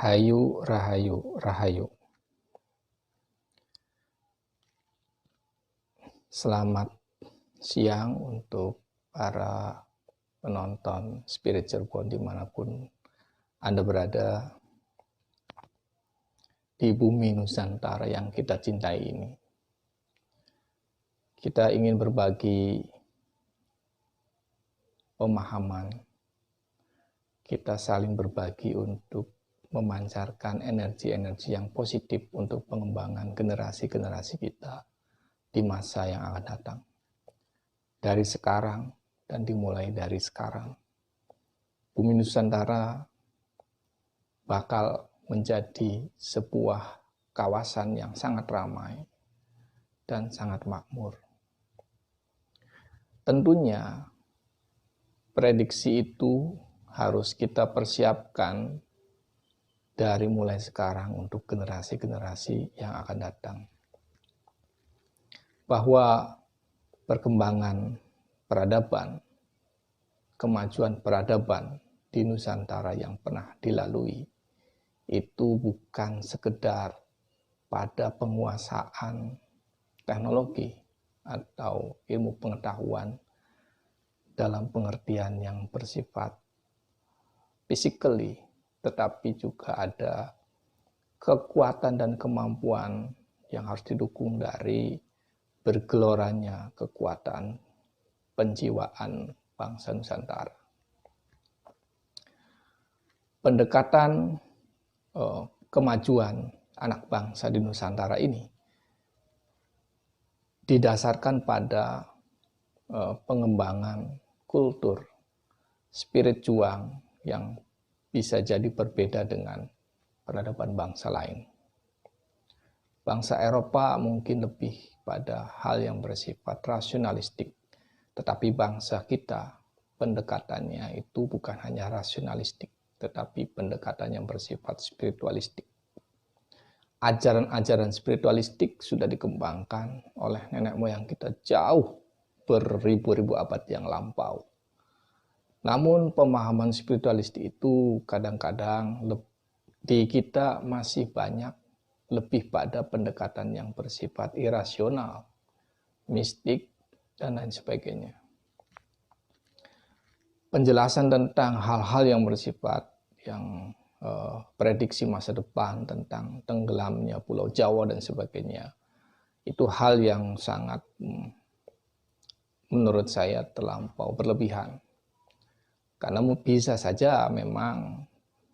Rahayu, rahayu, rahayu. Selamat siang untuk para penonton Spirit Cirebon dimanapun Anda berada di bumi Nusantara yang kita cintai ini. Kita ingin berbagi pemahaman, kita saling berbagi untuk memancarkan energi-energi yang positif untuk pengembangan generasi-generasi kita di masa yang akan datang. Dari sekarang dan dimulai dari sekarang, bumi Nusantara bakal menjadi sebuah kawasan yang sangat ramai dan sangat makmur. Tentunya prediksi itu harus kita persiapkan dari mulai sekarang untuk generasi-generasi yang akan datang. Bahwa perkembangan peradaban, kemajuan peradaban di Nusantara yang pernah dilalui itu bukan sekedar pada penguasaan teknologi atau ilmu pengetahuan dalam pengertian yang bersifat physically, tetapi juga ada kekuatan dan kemampuan yang harus didukung dari bergeloranya kekuatan penjiwaan bangsa Nusantara. Pendekatan kemajuan anak bangsa di Nusantara ini didasarkan pada pengembangan kultur, spirit juang yang bisa jadi berbeda dengan peradaban bangsa lain. Bangsa Eropa mungkin lebih pada hal yang bersifat rasionalistik, tetapi bangsa kita pendekatannya itu bukan hanya rasionalistik, tetapi pendekatan yang bersifat spiritualistik. Ajaran-ajaran spiritualistik sudah dikembangkan oleh nenek moyang kita jauh beribu-ribu abad yang lampau. Namun pemahaman spiritualistik itu kadang-kadang di kita masih banyak lebih pada pendekatan yang bersifat irasional, mistik, dan lain sebagainya. Penjelasan tentang hal-hal yang bersifat yang prediksi masa depan tentang tenggelamnya Pulau Jawa dan sebagainya, itu hal yang sangat menurut saya terlampau berlebihan. Karena bisa saja memang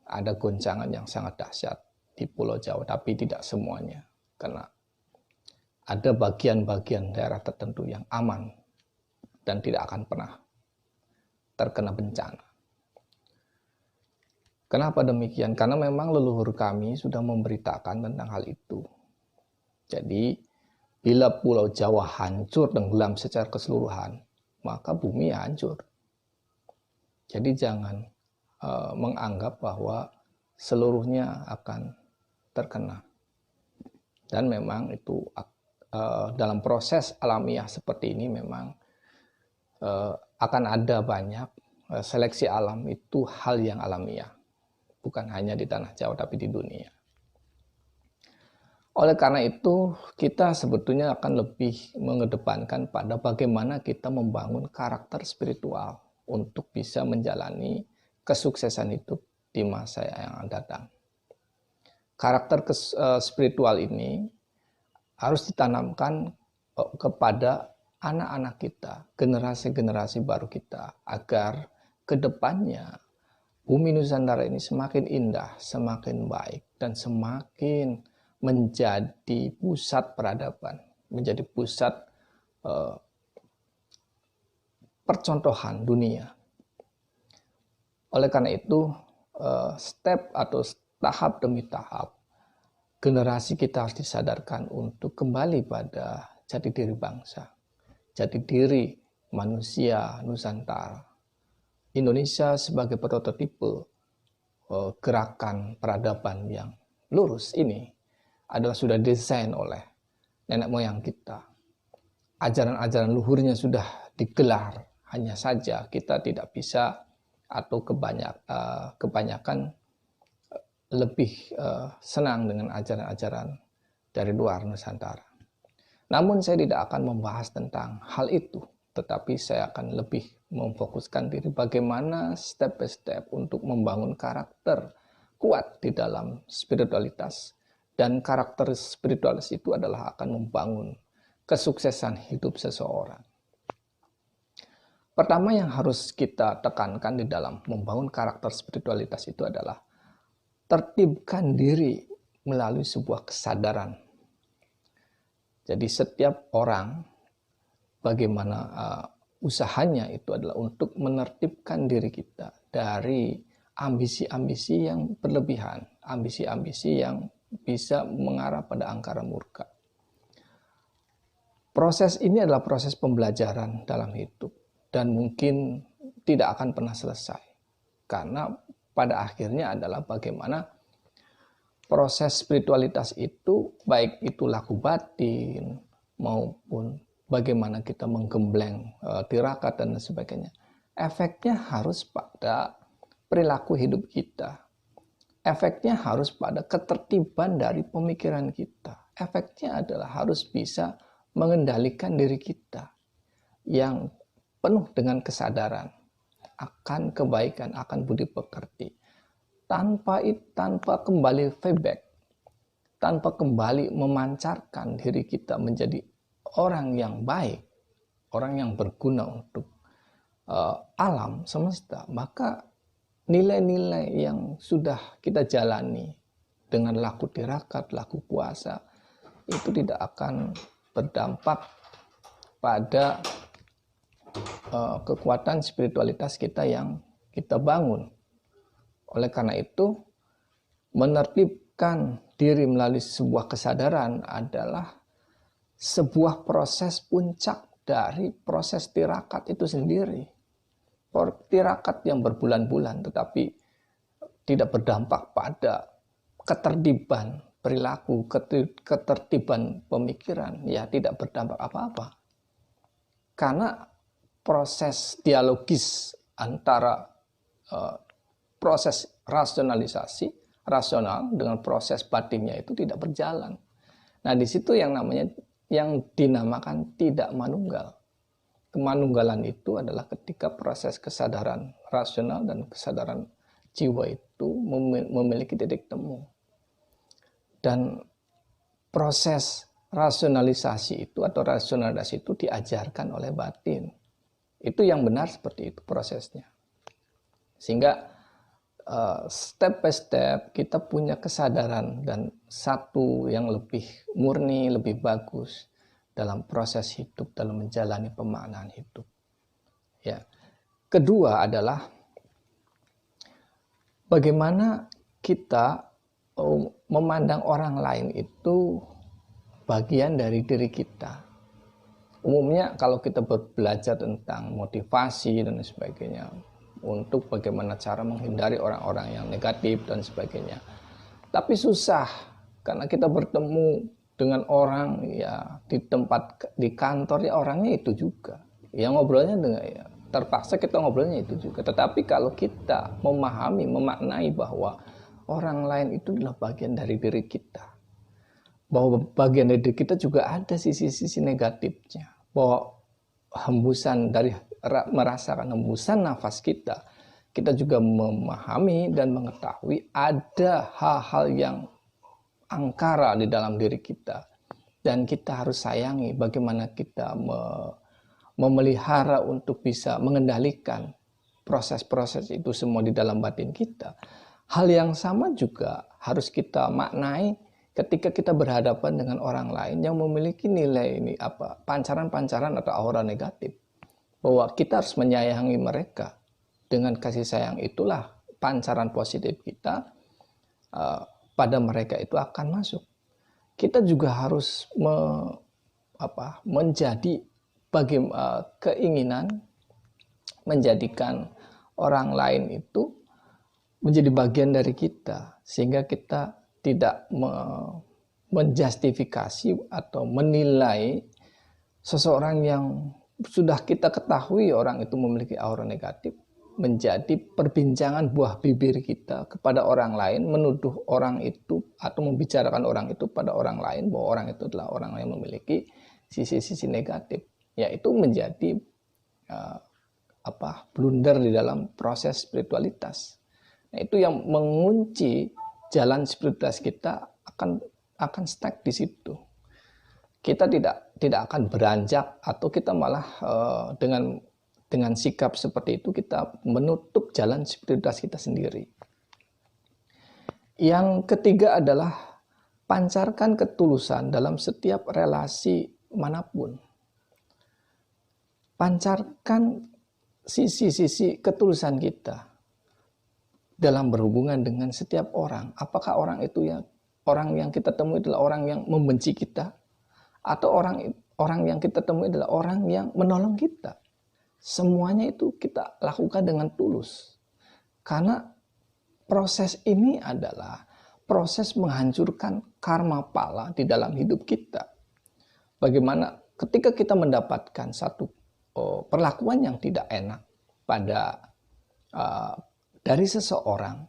ada goncangan yang sangat dahsyat di Pulau Jawa, tapi tidak semuanya. Karena ada bagian-bagian daerah tertentu yang aman dan tidak akan pernah terkena bencana. Kenapa demikian? Karena memang leluhur kami sudah memberitakan tentang hal itu. Jadi, bila Pulau Jawa hancur tenggelam secara keseluruhan, maka bumi hancur. Jadi jangan menganggap bahwa seluruhnya akan terkena. Dan memang itu dalam proses alamiah seperti ini memang akan ada banyak seleksi alam, itu hal yang alamiah. Bukan hanya di tanah Jawa tapi di dunia. Oleh karena itu kita sebetulnya akan lebih mengedepankan pada bagaimana kita membangun karakter spiritual untuk bisa menjalani kesuksesan hidup di masa yang akan datang. Karakter spiritual ini harus ditanamkan kepada anak-anak kita, generasi-generasi baru kita, agar kedepannya bumi Nusantara ini semakin indah, semakin baik, dan semakin menjadi pusat peradaban, menjadi pusat percontohan dunia. Oleh karena itu, step atau tahap demi tahap, generasi kita harus disadarkan untuk kembali pada jati diri bangsa, jati diri manusia Nusantara. Indonesia sebagai prototipe gerakan peradaban yang lurus ini adalah sudah didesain oleh nenek moyang kita. Ajaran-ajaran luhurnya sudah digelar, hanya saja kita tidak bisa atau kebanyakan lebih senang dengan ajaran-ajaran dari luar Nusantara. Namun saya tidak akan membahas tentang hal itu, tetapi saya akan lebih memfokuskan diri bagaimana step by step untuk membangun karakter kuat di dalam spiritualitas. Dan karakter spiritualis itu adalah akan membangun kesuksesan hidup seseorang. Pertama yang harus kita tekankan di dalam membangun karakter spiritualitas itu adalah tertibkan diri melalui sebuah kesadaran. Jadi setiap orang bagaimana usahanya itu adalah untuk menertibkan diri kita dari ambisi-ambisi yang berlebihan, ambisi-ambisi yang bisa mengarah pada angkara murka. Proses ini adalah proses pembelajaran dalam hidup dan mungkin tidak akan pernah selesai. Karena pada akhirnya adalah bagaimana proses spiritualitas itu, baik itu laku batin maupun bagaimana kita menggembleng tirakat dan sebagainya, efeknya harus pada perilaku hidup kita. Efeknya harus pada ketertiban dari pemikiran kita. Efeknya adalah harus bisa mengendalikan diri kita yang penuh dengan kesadaran akan kebaikan, akan budi pekerti. Tanpa kembali feedback, tanpa kembali memancarkan diri kita menjadi orang yang baik, orang yang berguna untuk alam semesta, maka nilai-nilai yang sudah kita jalani dengan laku tirakat, laku puasa, itu tidak akan berdampak pada kekuatan spiritualitas kita yang kita bangun. Oleh karena itu, menertibkan diri melalui sebuah kesadaran adalah sebuah proses puncak dari proses tirakat itu sendiri. Tirakat yang berbulan-bulan tetapi tidak berdampak pada ketertiban perilaku, ketertiban pemikiran, ya tidak berdampak apa-apa. Karena proses dialogis antara proses rasional dengan proses batinnya itu tidak berjalan. Nah, di situ yang dinamakan tidak manunggal. Kemanunggalan itu adalah ketika proses kesadaran rasional dan kesadaran jiwa itu memiliki titik temu. Dan proses rasionalisasi itu atau rasionalisasi itu diajarkan oleh batin. Itu yang benar seperti itu prosesnya. Sehingga step by step kita punya kesadaran dan satu yang lebih murni, lebih bagus dalam proses hidup, dalam menjalani pemaknaan hidup. Ya. Kedua adalah bagaimana kita memandang orang lain itu bagian dari diri kita. Umumnya kalau kita belajar tentang motivasi dan sebagainya, untuk bagaimana cara menghindari orang-orang yang negatif dan sebagainya. Tapi susah karena kita bertemu dengan orang ya di tempat, di kantor ya orangnya itu juga. Ya ngobrolnya dengan ya terpaksa kita ngobrolnya itu juga. Tetapi kalau kita memahami, memaknai bahwa orang lain itu adalah bagian dari diri kita. Bahwa bagian dari diri kita juga ada sisi-sisi negatifnya. Bahwa hembusan dari merasakan hembusan nafas kita, kita juga memahami dan mengetahui ada hal-hal yang angkara di dalam diri kita dan kita harus sayangi bagaimana kita memelihara untuk bisa mengendalikan proses-proses itu semua di dalam batin kita. Hal yang sama juga harus kita maknai ketika kita berhadapan dengan orang lain yang memiliki nilai ini pancaran-pancaran atau aura negatif. Bahwa kita harus menyayangi mereka. Dengan kasih sayang itulah pancaran positif kita pada mereka itu akan masuk. Kita juga harus menjadi keinginan menjadikan orang lain itu menjadi bagian dari kita. Sehingga kita tidak menjustifikasi atau menilai seseorang yang sudah kita ketahui orang itu memiliki aura negatif, menjadi perbincangan buah bibir kita kepada orang lain, menuduh orang itu atau membicarakan orang itu pada orang lain bahwa orang itu adalah orang yang memiliki sisi-sisi negatif. Ya, itu menjadi blunder di dalam proses spiritualitas. Nah, itu yang mengunci jalan spiritualitas kita akan stuck di situ. Kita tidak akan beranjak, atau kita malah dengan sikap seperti itu kita menutup jalan spiritualitas kita sendiri. Yang ketiga adalah pancarkan ketulusan dalam setiap relasi manapun. Pancarkan sisi-sisi ketulusan kita dalam berhubungan dengan setiap orang. Apakah orang itu orang yang kita temui adalah orang yang membenci kita, atau orang yang kita temui adalah orang yang menolong kita. Semuanya itu kita lakukan dengan tulus. Karena proses ini adalah proses menghancurkan karma pala di dalam hidup kita. Bagaimana ketika kita mendapatkan satu perlakuan yang tidak enak dari seseorang,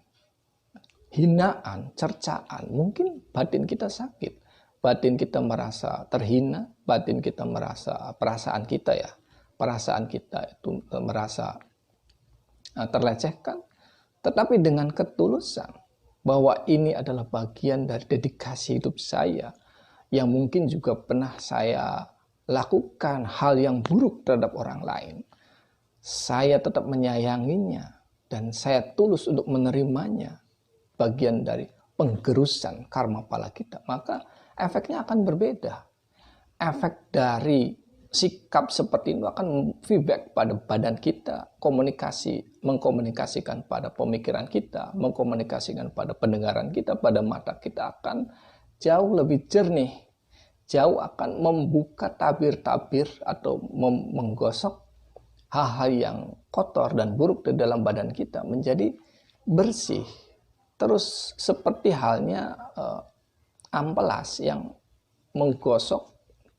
hinaan, cercaan, mungkin batin kita sakit. Batin kita merasa terhina, batin kita merasa perasaan kita itu merasa terlecehkan. Tetapi dengan ketulusan bahwa ini adalah bagian dari dedikasi hidup saya, yang mungkin juga pernah saya lakukan hal yang buruk terhadap orang lain, saya tetap menyayanginya dan saya tulus untuk menerimanya, bagian dari penggerusan karma pala kita, maka efeknya akan berbeda. Efek dari sikap seperti itu akan feedback pada badan kita, mengkomunikasikan pada pemikiran kita, mengkomunikasikan pada pendengaran kita, pada mata kita akan jauh lebih jernih, jauh akan membuka tabir-tabir atau menggosok hal-hal yang kotor dan buruk di dalam badan kita menjadi bersih. Terus seperti halnya amplas yang menggosok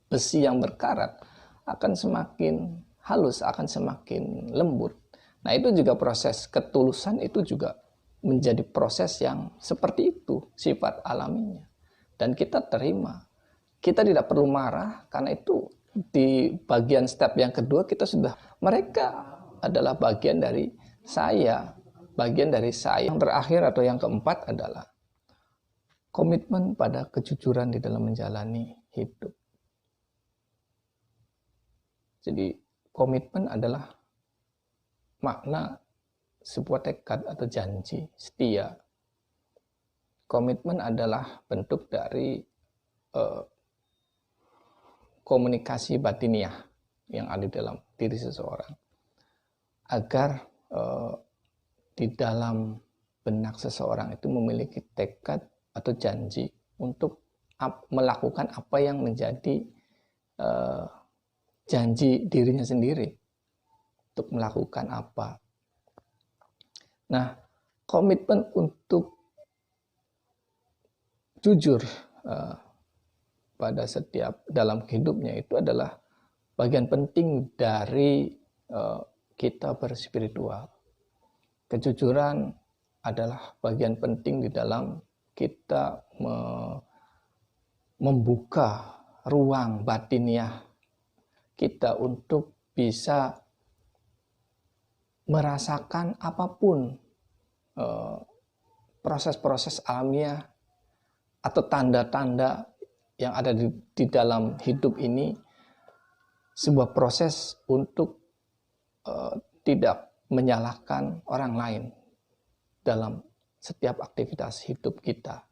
besi yang berkarat akan semakin halus, akan semakin lembut. Nah, itu juga proses ketulusan, itu juga menjadi proses yang seperti itu sifat alaminya. Dan kita terima. Kita tidak perlu marah, karena itu di bagian step yang kedua kita sudah, mereka adalah bagian dari saya, bagian dari saya. Yang terakhir atau yang keempat adalah komitmen pada kejujuran di dalam menjalani hidup. Jadi komitmen adalah makna sebuah tekad atau janji setia. Komitmen adalah bentuk dari komunikasi batiniah yang ada dalam diri seseorang, agar di dalam benak seseorang itu memiliki tekad atau janji untuk melakukan apa yang menjadi janji dirinya sendiri, untuk melakukan apa. Nah, komitmen untuk jujur pada setiap dalam hidupnya itu adalah bagian penting dari kita berspiritual. Kejujuran adalah bagian penting di dalam kita membuka ruang batiniah kita untuk bisa merasakan apapun proses-proses alamiah atau tanda-tanda yang ada di dalam hidup ini, sebuah proses untuk tidak menyalahkan orang lain dalam setiap aktivitas hidup kita.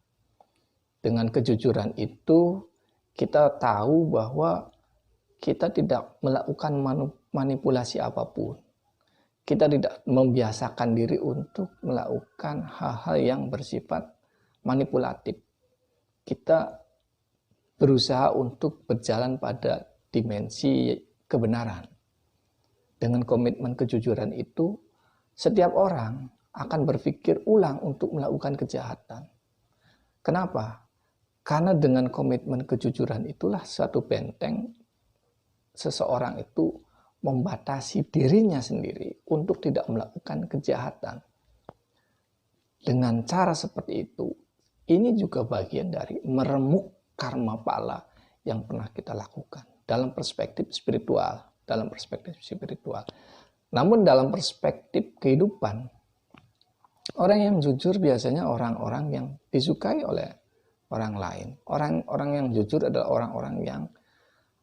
Dengan kejujuran itu, kita tahu bahwa kita tidak melakukan manipulasi apapun. Kita tidak membiasakan diri untuk melakukan hal-hal yang bersifat manipulatif. Kita berusaha untuk berjalan pada dimensi kebenaran. Dengan komitmen kejujuran itu, setiap orang akan berpikir ulang untuk melakukan kejahatan. Kenapa? Karena dengan komitmen kejujuran itulah suatu benteng seseorang itu membatasi dirinya sendiri untuk tidak melakukan kejahatan. Dengan cara seperti itu, ini juga bagian dari meremuk karma pala yang pernah kita lakukan dalam perspektif spiritual, Namun dalam perspektif kehidupan, orang yang jujur biasanya orang-orang yang disukai oleh orang lain. Orang-orang yang jujur adalah orang-orang yang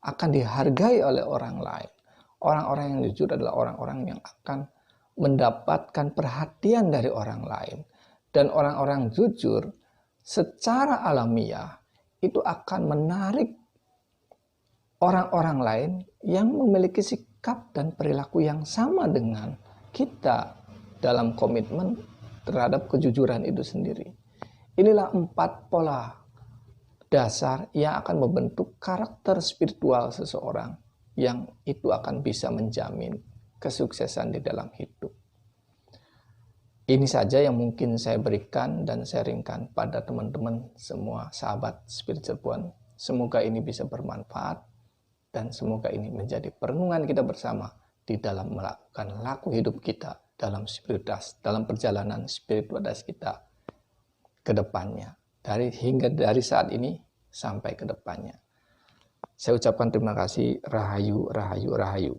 akan dihargai oleh orang lain. Orang-orang yang jujur adalah orang-orang yang akan mendapatkan perhatian dari orang lain. Dan orang-orang jujur secara alamiah itu akan menarik orang-orang lain yang memiliki sikap dan perilaku yang sama dengan kita dalam komitmen terhadap kejujuran itu sendiri. Inilah 4 pola dasar yang akan membentuk karakter spiritual seseorang yang itu akan bisa menjamin kesuksesan di dalam hidup. Ini saja yang mungkin saya berikan dan sharingkan pada teman-teman semua sahabat spiritual Puan. Semoga ini bisa bermanfaat dan semoga ini menjadi perenungan kita bersama di dalam melakukan laku hidup kita dalam spiritualitas, dalam perjalanan spiritualitas kita ke depannya. Dari saat ini sampai ke depannya. Saya ucapkan terima kasih. Rahayu, rahayu, rahayu.